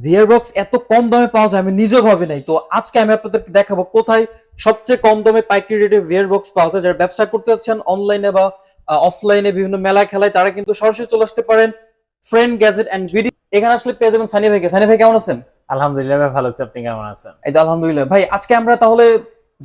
VR box এত কম দামে পাওয়া যায় আমি নিজেও ভাবি নাই। তো আজকে আমি আপনাদেরকে দেখাবো কোথায় সবচেয়ে কম দামে পাইকারি রেটে ভিআর বক্স পাওয়া যায়। যারা ব্যবসা করতে যাচ্ছেন অনলাইনে বা অফলাইনে বিভিন্ন মেলা খেলায়, তারা কিন্তু সরাসরি চলে আসতে পারেন ফ্রেন্ড গ্যাজেট এন্ড ভিডিও। এখানে আসলে পেয়ে যাবেন সানি ভাইকে। সানি ভাই কেমন আছেন? আলহামদুলিল্লাহ ভাই, ভালো আছি। আপনি কেমন আছেন? এই তো আলহামদুলিল্লাহ। ভাই আজকে আমরা তাহলে,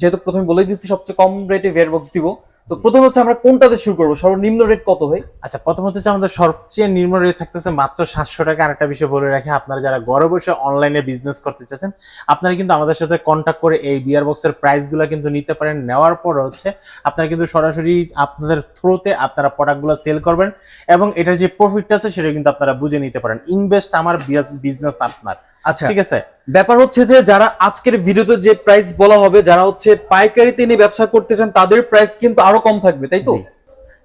যেহেতু প্রথমে বলেই দিচ্ছি সবচেয়ে কম রেটে ভিআর বক্স দিব, তো প্রথমে হচ্ছে আমরা কোনটাতে শুরু করবো? সর্বনিম্ন রেট কত ভাই? আচ্ছা, প্রথমত হচ্ছে আমাদের সবচেয়ে নিম্ন রেট থাকতেছে মাত্র 700 টাকা। আরেকটা বিষয় বলে রাখি, আপনারা যারা ঘরে বসে অনলাইনে বিজনেস করতে চাচ্ছেন, আপনারা কিন্তু আমাদের সাথে কন্ট্যাক্ট করে এই বিয়ার বক্সের প্রাইসগুলো কিন্তু নিতে পারেন। নেওয়ার পর হচ্ছে আপনারা কিন্তু সরাসরি আপনাদের থ্রুতে আপনারা প্রোডাক্টগুলো সেল করবেন এবং এটার যে প্রফিটটা আছে সেটা কিন্তু আপনারা বুঝে নিতে পারেন। ইনভেস্ট আমার, বিজনেস আপনার। আচ্ছা, ঠিক আছে। ব্যাপার হচ্ছে যে যারা আজকের ভিডিওতে যে প্রাইস বলা হবে, যারা হচ্ছে পাইকারিতে নিয়ে ব্যবসা করতে চান, তাদের প্রাইস কিন্তু আরো কম থাকবে, তাই তো?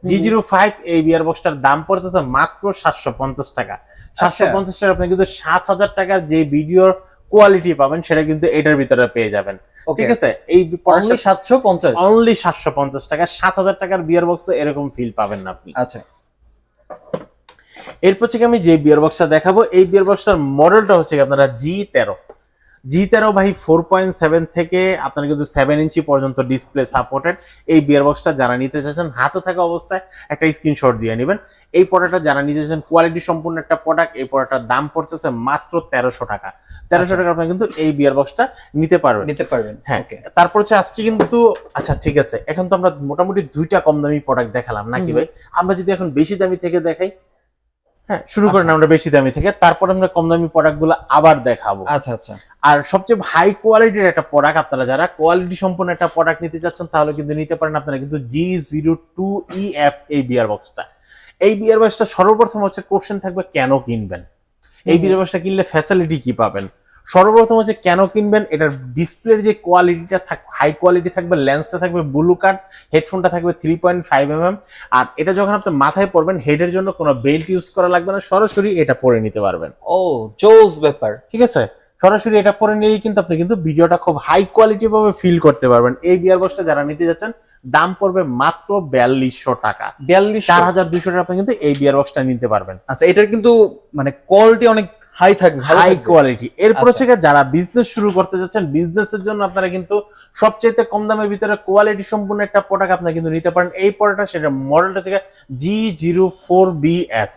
G05 এই বিয়ার বক্সটার দাম পড়তেছে মাত্র 750 টাকা। 750 টাকা আপনি কিন্তু 7000 টাকার যে ভিডিওর কোয়ালিটি পাবেন সেটা কিন্তু এটার ভিতরে পেয়ে যাবেন। ঠিক আছে। এই অনলি 750, অনলি 750 টাকা। 7000 টাকার বিয়ার বক্সে এরকম ফিল পাবেন না আপনি। আচ্ছা, এরপর থেকে আমি যে বিয়ার বক্সটা দেখাবো, এই বিয়ার বক্সটার মডেলটা হচ্ছে আপনারা G13 ভাই 4.7 থেকে আপনার কিন্তু 7 ইঞ্চি পর্যন্ত ডিসপ্লে সাপোর্টেড। এই বিয়ার বক্সটা যারা নিতে চাচ্ছেন হাতে থাকা অবস্থায় একটা স্ক্রিনশট দিয়ে নেবেন। এই প্রোডাক্টটা যারা নিতে চাচ্ছেন কোয়ালিটি সম্পূর্ণ একটা প্রোডাক্ট, এই প্রোডাক্টটার দাম পড়তেছে মাত্র 1300 টাকা। 1300 টাকা আপনি কিন্তু এই বিয়ার বক্সটা নিতে পারবেন। হ্যাঁ, তারপর হচ্ছে আজকে কিন্তু আচ্ছা ঠিক আছে, এখন তো আমরা মোটামুটি দুইটা কম দামি প্রোডাক্ট দেখালাম নাকি ভাই? আমরা যদি এখন বেশি দামি থেকে দেখাই, হ্যাঁ শুরু করেন আমরা বেশি দামি থেকে, তারপর আমরা কম দামি প্রোডাক্ট গুলো আবার দেখাবো। আচ্ছা আচ্ছা। আর সবচেয়ে হাই কোয়ালিটির একটা প্রোডাক্ট, আপনারা যারা কোয়ালিটি সম্পন্ন একটা প্রোডাক্ট নিতে চাচ্ছেন তাহলে কিন্তু নিতে পারেন আপনারা কিন্তু G02EF এই বিয়ার বক্সটা। এই বিয়ার বক্সটা সর্বপ্রথম হচ্ছে কোশ্চেন থাকবে কেন কিনবেন, এই বিয়ার বক্সটা কিনলে ফ্যাসিলিটি কি পাবেন। সর্বপ্রথম হচ্ছে কেন কিনবেন, এটার ডিসপ্লের যে কোয়ালিটিটা হাই কোয়ালিটি থাকবে, লেন্সটা থাকবে ব্লু কাট, হেডফোনটা থাকবে 3.5mm। আর এটা যখন আপনি মাথায় পরবেন, হেডের জন্য কোনো বেল্ট ইউজ করা লাগবে না, সরাসরি এটা পরে নিতে পারবেন। ও জোস ব্যাপার। ঠিক আছে, সরাসরি এটা পরে নিলেই কিন্তু আপনি কিন্তু ভিডিওটা খুব হাই কোয়ালিটি ভাবে ফিল করতে পারবেন। এই বিয়ার বক্সটা যারা নিতে যাচ্ছেন দাম পড়বে মাত্র 4200 টাকা। 4200 টাকা আপনি কিন্তু এই বিয়ার বক্সটা নিতে পারবেন। আচ্ছা, এটার কিন্তু মানে কোয়ালিটি অনেক হাই থাকবে, হাই কোয়ালিটি। এরপর হচ্ছে যারা বিজনেস শুরু করতে যাচ্ছেন, বিজনেসের জন্য আপনারা কিন্তু সবচেয়ে কম দামের ভিতরে কোয়ালিটি সম্পূর্ণ একটা প্রোডাক্ট আপনারা কিন্তু নিতে পারেন। এই প্রোডাক্টটা সেটা মডেলটা হচ্ছে G04BS।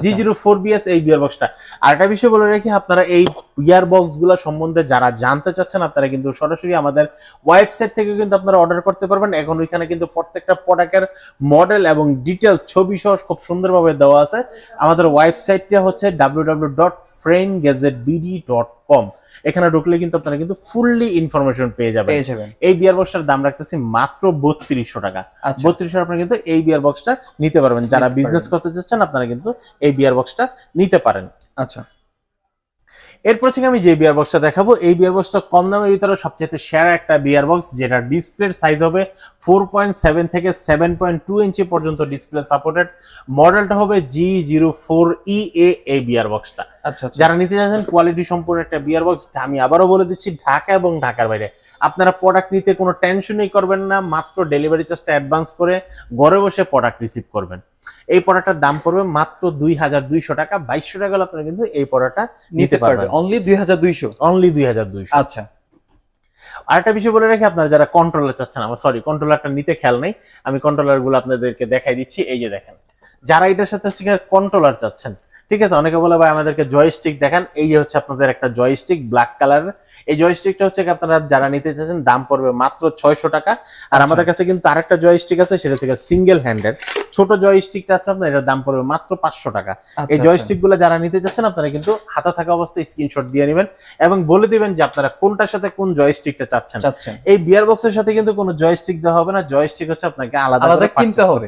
G04BS এই বিয়ার বক্সটা। আর একটা বিষয় বলে রাখি, আপনারা এই বিয়ার বক্স গুলা সম্বন্ধে যারা জানতে চাচ্ছেন আপনারা কিন্তু সরাসরি আমাদের ওয়েবসাইট থেকে কিন্তু আপনারা অর্ডার করতে পারবেন। এখন ওইখানে কিন্তু প্রত্যেকটা প্রোডাক্টের মডেল এবং ডিটেলস ছবি সহ খুব সুন্দরভাবে দেওয়া আছে। আমাদের ওয়েবসাইটটা হচ্ছে www.friendgadgetbd.com। এখানে ঢুকলে কিন্তু আপনারা কিন্তু ফুললি ইনফরমেশন পেয়ে যাবেন। এই বিয়ার বক্সটার দাম রাখতেছি মাত্র 3200 টাকা। 3200 টাকা আপনারা কিন্তু এই বিয়ার বক্সটা নিতে পারবেন। যারা বিজনেস করতে চাচ্ছেন আপনারা কিন্তু এই বিয়ার বক্সটা নিতে পারেন। আচ্ছা, এরপর থেকে আমি যে বিয়ার বক্সটা দেখাবো, এই বিয়ার বক্সটা কম দামের ভিতরে সবচেয়ে সেরা একটা বিয়ার বক্স, যেটা ডিসপ্লের সাইজ হবে 4.7 থেকে 7.2 ইঞ্চি পর্যন্ত ডিসপ্লে সাপোর্টেড। মডেলটা হবে G04EA এই বিয়ার বক্সটা। আচ্ছা, যারা নিতে চাচ্ছেন কোয়ালিটি সম্পূর্ণ একটা বিয়ার বক্স, আমি আবারও বলে দিচ্ছি ঢাকা এবং ঢাকার বাইরে আপনারা প্রোডাক্ট নিতে কোনো টেনশনই করবেন না। মাত্র ডেলিভারি চার্জটা অ্যাডভান্স করে ঘরে বসে প্রোডাক্ট রিসিভ করবেন। এই প্রোডাক্টটার দাম পড়বে মাত্র 2200 টাকা। 2200 টাকা আপনারা কিন্তু এই প্রোডাক্টটা নিতে পারবেন। অনলি 2200। অনলি 2200। আচ্ছা, আরেকটা বিষয় বলে রাখি, আপনারা যারা কন্ট্রোলার চাচ্ছেন, আমার সরি কন্ট্রোলারটা নিতে খেয়াল নেই, আমি কন্ট্রোলার গুলো আপনাদেরকে দেখাই দিচ্ছি। এই যে দেখেন, যারা এটার সাথে হচ্ছে কন্ট্রোলার চাচ্ছেন, ঠিক আছে, অনেকে বলে ভাই আমাদেরকে জয়স্টিক দেখান। এই যে হচ্ছে আপনাদের একটা জয়স্টিক ব্ল্যাক কালারের। এই জয়স্টিকটা হচ্ছে আপনারা যারা নিতে চাচ্ছেন দাম পড়বে মাত্র 600 টাকা। আর আমাদের কাছে কিন্তু আরেকটা জয়স্টিক আছে, সেটা হচ্ছে সিঙ্গেল হ্যান্ডের ছোট জয়স্টিকটা আছে, আপনার এটার দাম পড়বে মাত্র 500 টাকা। এই জয়স্টিক গুলো যারা নিতে চাচ্ছেন আপনারা কিন্তু হাতে থাকা অবস্থায় স্ক্রিনশট দিয়ে নেবেন এবং বলে দিবেন যে আপনারা কোনটার সাথে কোন জয়স্টিকটা চাচ্ছেন। এই বিয়ার বক্সের সাথে কিন্তু কোনো জয়স্টিক দেওয়া হবে না, জয়স্টিক হচ্ছে আপনাকে আলাদা করে কিনতে হবে।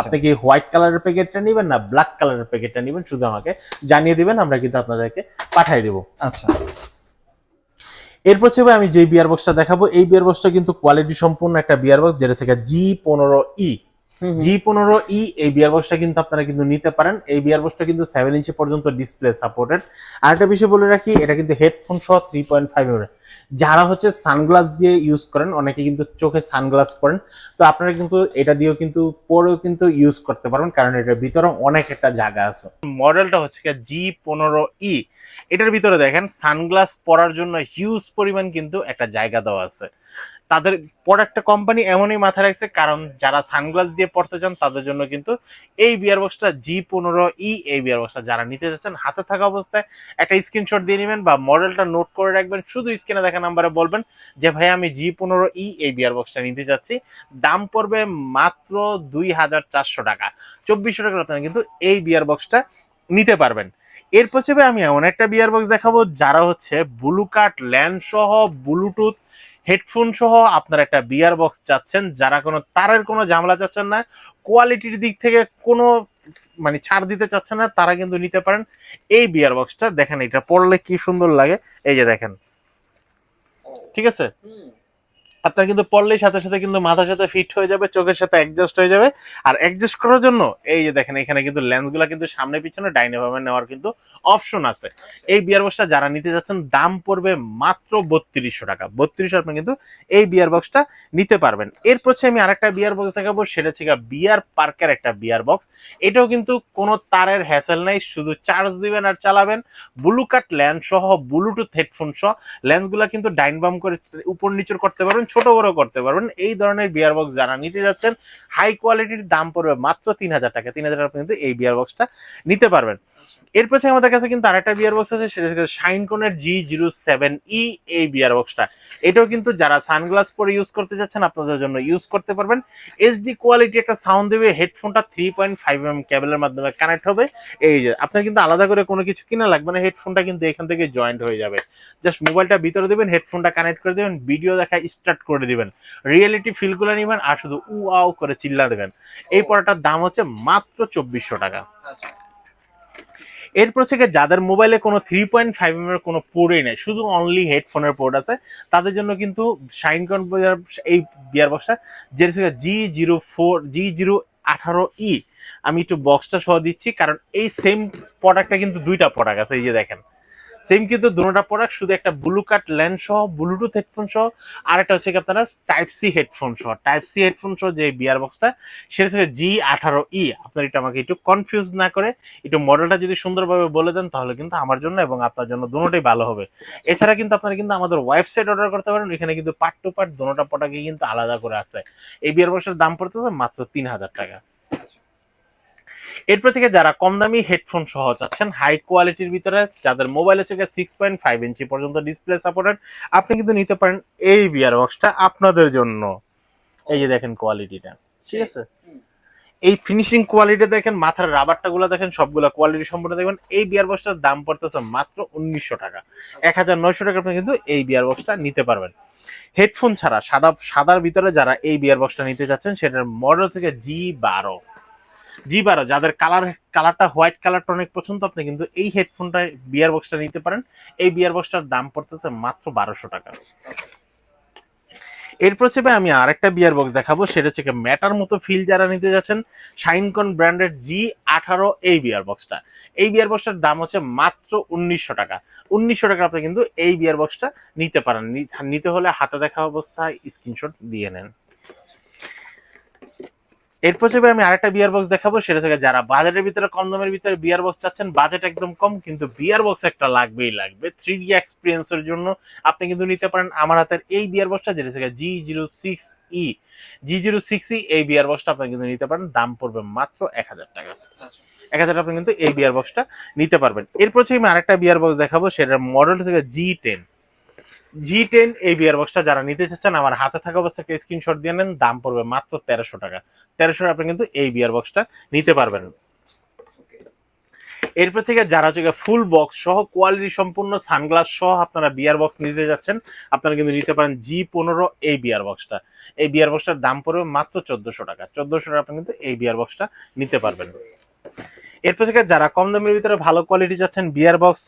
আপনি কি হোয়াইট কালারের প্যাকেটটা নেবেন না ব্ল্যাক কালারের প্যাকেটটা নেবেন, শুধু আমাকে জানিয়ে দিবেন, আমরা কিন্তু আপনাদেরকে পাঠিয়ে দেব। আচ্ছা, এরপর হচ্ছে আমি যে বিয়ার বক্সটা দেখাবো, এই বিয়ার বক্সটা কিন্তু কোয়ালিটি সম্পূর্ণ একটা বিয়ার বক্স, যেটা হচ্ছে G15E। G15E এই বিয়ার বক্সটা কিন্তু আপনারা কিন্তু নিতে পারেন। এই বিয়ার বক্সটা কিন্তু 7 ইঞ্চি পর্যন্ত ডিসপ্লে সাপোর্টেড। আরেকটা বিষয় বলে রাখি, এটা কিন্তু হেডফোন সহ 3.5mm। যারা হচ্ছে সানগ্লাস দিয়ে ইউজ করেন, অনেকে কিন্তু চোখে সানগ্লাস পরেন, তো আপনারা কিন্তু এটা দিয়েও কিন্তু পরেও কিন্তু ইউজ করতে পারবেন, কারণ এটার ভিতরে অনেক একটা জায়গা আছে। মডেলটা হচ্ছে G15E। এটার ভিতরে দেখেন সানগ্লাস পরার জন্য হিউজ পরিমাণ কিন্তু একটা জায়গা দেওয়া আছে। তাদের প্রোডাক্টটা কোম্পানি এমনই মাথায় রাখছে, কারণ যারা সানগ্লাস দিয়ে পড়তে চান তাদের জন্য কিন্তু এই বিয়ার বক্সটা G15E, এই বিয়ার বক্সটা যারা নিতে যাচ্ছেন হাতে থাকা অবস্থায় একটা স্ক্রিনশট দিয়ে নেবেন বা মডেলটা নোট করে রাখবেন, শুধু স্ক্রিনে দেখা নাম্বারে বলবেন যে ভাই আমি G15E এই বিয়ার বক্সটা নিতে যাচ্ছি, দাম পড়বে মাত্র 2400 টাকা, 2400 টাকা আপনারা কিন্তু এই বিয়ার বক্সটা নিতে পারবেন। এরপর চেপে আমি এমন একটা বিয়ার বক্স দেখাবো যারা হচ্ছে ব্লু কাট ল্যান্ড সহ ব্লুটুথ হেডফোন সহ আপনার একটা বিয়ার বক্স চাচ্ছেন, যারা কোনো তারের কোনো ঝামেলা চাচ্ছেন না, কোয়ালিটির দিক থেকে কোনো মানে ছাড় দিতে চাচ্ছেন না, তারা কিন্তু নিতে পারেন এই বিয়ার বক্সটা। দেখেন এটা পড়লে কি সুন্দর লাগে, এই যে দেখেন, ঠিক আছে, আপনার কিন্তু পড়লেই সাথে সাথে কিন্তু মাথার সাথে ফিট হয়ে যাবে, চোখের সাথে অ্যাডজাস্ট হয়ে যাবে। আর অ্যাডজাস্ট করার জন্য এই যে দেখেন এখানে কিন্তু লেন্সগুলো কিন্তু সামনে পিছনে ডাইনে বামে নেওয়ার কিন্তু অপশন আছে। এই বিয়ার বক্সটা যারা নিতে যাচ্ছেন দাম পড়বে মাত্র 3200 টাকা, 3200 আপনি কিন্তু এই বিয়ার বক্সটা নিতে পারবেন। এরপর আমি আরেকটা বিয়ার বক্স দেখাবো, সেটা হচ্ছে বিয়ার পার্কের একটা বিয়ার বক্স। এটাও কিন্তু কোনো তারের হ্যাসেল নাই, শুধু চার্জ দিবেন আর চালাবেন। ব্লু কাট ল্যান্স সহ ব্লুটুথ হেডফোন সহ, লেন্সগুলো কিন্তু ডাইন বাম করে উপর নিচর করতে পারবেন, ছোট বড় করতে পারবেন। এই ধরনের বিয়ার বক্স যারা নিতে যাচ্ছেন হাই কোয়ালিটির, দাম পড়বে মাত্র 3000 টাকা, 3000 টাকা কিন্তু এই বিয়ার বক্সটা নিতে পারবেন। এরপর আমাদের কাছে কিন্তু আরেকটা বিয়ার বক্স আছে, সেটা হচ্ছে শাইনকনের G07E এই বিয়ার বক্সটা। এটাও কিন্তু যারা সানগ্লাস পরে ইউজ করতে যাচ্ছেন আপনাদের জন্য ইউজ করতে পারবেন। এইচডি কোয়ালিটি একটা সাউন্ড দেবে, হেডফোনটা 3.5mm কেবলের মাধ্যমে কানেক্ট হবে। এই যে আপনার কিন্তু আলাদা করে কোনো কিছু কিনা লাগবে না, হেডফোনটা কিন্তু এখান থেকে জয়েন্ট হয়ে যাবে। জাস্ট মোবাইলটা ভিতরে দিবেন, হেডফোনটা কানেক্ট করে দিবেন, ভিডিও দেখা স্টার্ট করে দিবেন, রিয়েলিটি ফিল করে নেবেন আর শুধু আউ করে চিল্লা দেবেন। এই পড়াটার দাম হচ্ছে মাত্র 2400 টাকা। এরপর থেকে যাদের মোবাইলে কোনো 3.5mm এর কোনো পোর্টই নেই, শুধু অনলি হেডফোনের পোর্ট আছে, তাদের জন্য কিন্তু শাইনকন এই বিয়ার বক্সটা, যেটা থেকে G18E, আমি একটু বক্সটা সহ দিচ্ছি কারণ এই সেম প্রোডাক্টটা কিন্তু দুইটা প্রোডাক্ট আছে, এই যে দেখেন সেম কিন্তু দুটোটা প্রোডাক্ট, শুধু একটা ব্লু কাট ল্যান্ড সহ ব্লুটুথ হেডফোন সহ, আর একটা হচ্ছে আপনারা টাইপ সি হেডফোন সহ, টাইপ সি হেডফোন সহ যে বিয়ার বক্সটা, সেটা হচ্ছে G18E। আপনার এটা আমাকে একটু কনফিউজ না করে একটু মডেলটা যদি সুন্দরভাবে বলে দেন তাহলে কিন্তু আমার জন্য এবং আপনার জন্য দুটোটাই ভালো হবে। এছাড়া কিন্তু আপনারা কিন্তু আমাদের ওয়েবসাইট অর্ডার করতে পারেন, এখানে কিন্তু পার্ট টু পার্ট দুটোটা প্রোডাক্টই কিন্তু আলাদা করে আছে। এই বিয়ার বক্সের দাম পড়তেছে মাত্র 3000 টাকা। এরপর থেকে যারা কম দামি হেডফোন সহ চাচ্ছেন হাই কোয়ালিটির ভিতরে, যাদের মোবাইল হচ্ছে 6.5 ইঞ্চি পর্যন্ত ডিসপ্লে সাপোর্টেড, আপনি কিন্তু নিতে পারেন এই বিয়ার বক্সটা আপনাদের জন্য। এই যে দেখেন কোয়ালিটিটা, ঠিক আছে, এই ফিনিশিং কোয়ালিটি দেখেন, মাথার রাবারটা গুলো দেখেন, সবগুলো কোয়ালিটি সম্পূর্ণ দেখবেন। এই বিয়ার বক্সটার দাম পড়তেছে মাত্র 1900 টাকা, 1900 টাকা আপনি কিন্তু এই বিয়ার বক্সটা নিতে পারবেন। হেডফোন ছাড়া সাদার ভিতরে যারা এই বিয়ার বক্সটা নিতে চাচ্ছেন, সেটার মডেল থেকে G12, যাদের কালারটা হোয়াইট কালারটা অনেক পছন্দ, আপনি কিন্তু এই হেডফোনটা বিয়ার বক্সটা নিতে পারেন। এই বিয়ার বক্সটার দাম পড়তেছে মাত্র 1200 টাকা। এরপর হচ্ছে আমি আরেকটা বিয়ার বক্স দেখাবো, সেটা হচ্ছে ম্যাটার মতো ফিল যারা নিতে যাচ্ছেন, শাইনকন ব্র্যান্ডের G18 এই বিয়ার বক্সটা। এই বিয়ার বক্সটার দাম হচ্ছে মাত্র 1900 টাকা, 1900 টাকা আপনি কিন্তু এই বিয়ার বক্সটা নিতে পারেন। নিতে হলে হাতে দেখা অবস্থায় স্ক্রিনশট দিয়ে নেন। এরপর আমি আরেকটা বিয়ার বক্স দেখাবো, সেটা হচ্ছে যারা বাজেটের ভিতরে কম দামের ভিতরে বিয়ার বক্স চাচ্ছেন, বাজেট একদম কম কিন্তু বিয়ার বক্স একটা লাগবেই লাগবে 3D এক্সপিরিয়েন্সের জন্য, আপনি কিন্তু নিতে পারেন আমার হাতের এই বিয়ার বক্সটা, যেটা হচ্ছে G06E এই বিয়ার বক্সটা আপনি কিন্তু নিতে পারেন, দাম পড়বে মাত্র 1000 টাকা। 1000 আপনি কিন্তু এই বিয়ার বক্সটা নিতে পারবেন। এরপর আমি আরেকটা বিয়ার বক্স দেখাবো, সেটার মডেল হচ্ছে G10 এই বিয়ার বক্সটা যারা নিতে চাচ্ছেন আমার হাতে থাকা অবস্থায় একটা স্ক্রিনশট দিয়ে নেন, দাম পড়বে মাত্র 1300 টাকা, 1300 আপনি কিন্তু এই বিয়ার বক্সটা নিতে পারবেন। এরপর থেকে যারা ফুল বক্স সহ কোয়ালিটি সম্পূর্ণ সানগ্লাস সহ আপনারা বিয়ার বক্স নিতে যাচ্ছেন, আপনারা কিন্তু নিতে পারেন G15 এই বিয়ার বক্সটা। এই বিয়ার বক্সটার দাম পড়বে মাত্র 1400 টাকা, 1400 টাকা আপনি কিন্তু এই বিয়ার বক্সটা নিতে পারবেন। এরপর থেকে যারা কম দামের ভিতরে ভালো কোয়ালিটি চাচ্ছেন, বিয়ার বক্স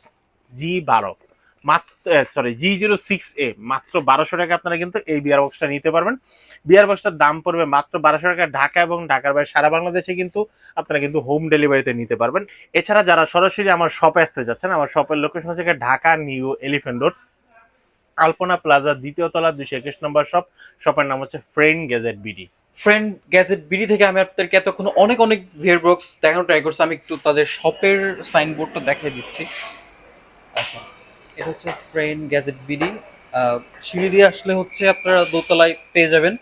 G06A মাত্র 1200 টাকা আপনারা কিন্তু এই বিয়ার বক্সটা নিতে পারবেন। বিয়ার বক্সটার দাম পড়বে মাত্র 1200 টাকা। ঢাকা এবং ঢাকার বাইরে সারা বাংলাদেশে কিন্তু আপনারা কিন্তু হোম ডেলিভারিতে নিতে পারবেন। এছাড়া যারা সরাসরি আমার শপে আসতে যাচ্ছেন, আমার শপের লোকেশন হচ্ছে ঢাকা নিউ এলিফ্যান্ট রোড, আলপনা প্লাজা, দ্বিতীয় তলা, 221 নম্বর শপ। শপের নাম হচ্ছে friend gadget BD. Friend gadget BD থেকে আমি আপনাদেরকে এতক্ষণ অনেক বিয়ার বক্স দেখানো ট্রাই করছি। আমি একটু তাদের শপের সাইনবোর্ডটা দেখাই দিচ্ছি। আচ্ছা, এটা হচ্ছে ফ্রেন্ড গ্যাজেট বিডি। সিঁড়ি দিয়ে আসলে হচ্ছে আপনারা দোতলায় পেয়ে যাবেন।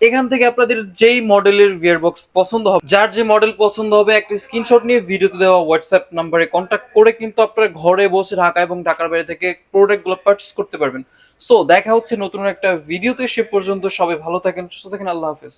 এখান থেকে আপনাদের যেই মডেলের ভিআর বক্স পছন্দ হবে, যার যে মডেল পছন্দ হবে একটা স্ক্রিনশট নিয়ে ভিডিওতে দেওয়া হোয়াটসঅ্যাপ নাম্বারে কন্ট্যাক্ট করে কিন্তু আপনারা ঘরে বসে ঢাকা এবং ঢাকার বাইরে থেকে প্রোডাক্টগুলো পারচেস করতে পারবেন। সো দেখা হচ্ছে নতুন একটা ভিডিওতে, সে পর্যন্ত সবাই ভালো থাকেন, সুস্থ থাকেন, আল্লাহ হাফেজ।